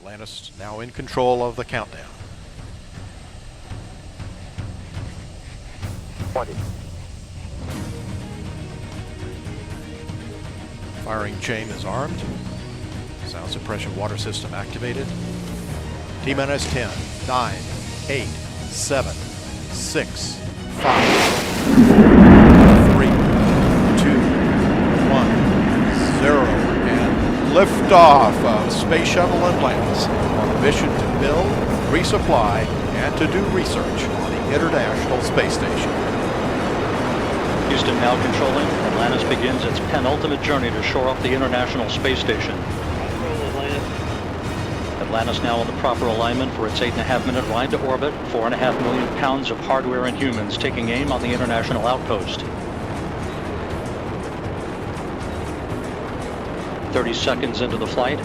Atlantis now in control of the countdown. 20. Firing chain is armed. Sound suppression water system activated. T-minus 10, 9, 8, 7, 6, 5, 3, 2, 1, 0, and liftoff of Space Shuttle Atlantis on a mission to build, resupply, and to do research on the International Space Station. Houston now controlling. Atlantis begins its penultimate journey to shore up the International Space Station. Atlantis now in the proper alignment for its 8.5-minute ride to orbit. 4.5 million pounds of hardware and humans taking aim on the International Outpost. 30 seconds into the flight.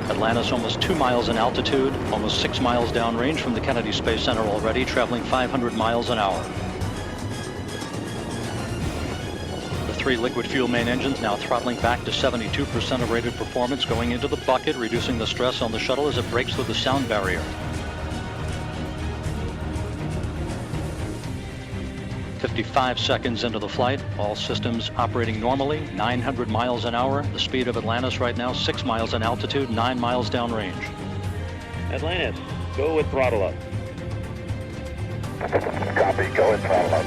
Atlantis almost 2 miles in altitude, almost 6 miles downrange from the Kennedy Space Center already, traveling 500 miles an hour. The 3 liquid fuel main engines now throttling back to 72% of rated performance, going into the bucket, reducing the stress on the shuttle as it breaks through the sound barrier. 55 seconds into the flight, all systems operating normally, 900 miles an hour. The speed of Atlantis right now, 6 miles in altitude, 9 miles downrange. Atlantis, go with throttle up. Copy, go with throttle up.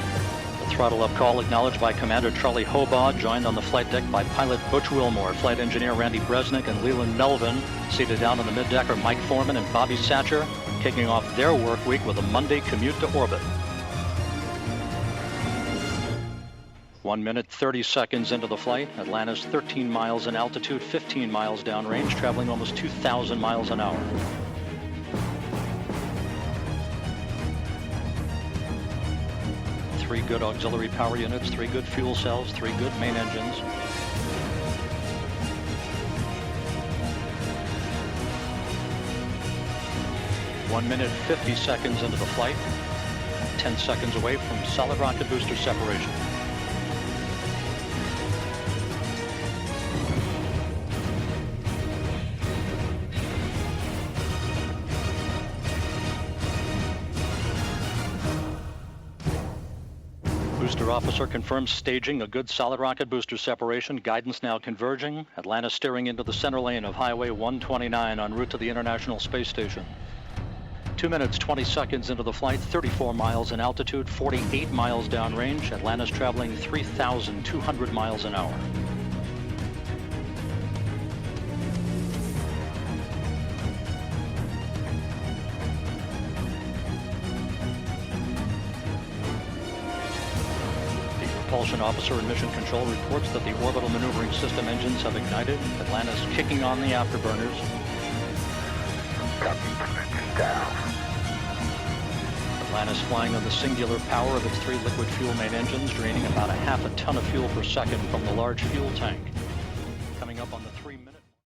The throttle up call acknowledged by Commander Charlie Hobaugh, joined on the flight deck by pilot Butch Wilmore, flight engineer Randy Bresnik, and Leland Melvin. Seated down on the mid-deck are Mike Foreman and Bobby Satcher, kicking off their work week with a Monday commute to orbit. 1 minute, 30 seconds into the flight. Atlantis 13 miles in altitude, 15 miles downrange, traveling almost 2,000 miles an hour. Three good auxiliary power units, 3 good fuel cells, 3 good main engines. One minute, 50 seconds into the flight. 10 seconds away from solid rocket booster separation. Booster officer confirms staging a good solid rocket booster separation. Guidance now converging. Atlantis steering into the center lane of Highway 129 en route to the International Space Station. 2 minutes, 20 seconds into the flight, 34 miles in altitude, 48 miles downrange. Atlantis traveling 3,200 miles an hour. Propulsion officer in mission control reports that the orbital maneuvering system engines have ignited. Atlantis kicking on the afterburners. Atlantis flying on the singular power of its 3 liquid fuel main engines, draining about a half a ton of fuel per second from the large fuel tank.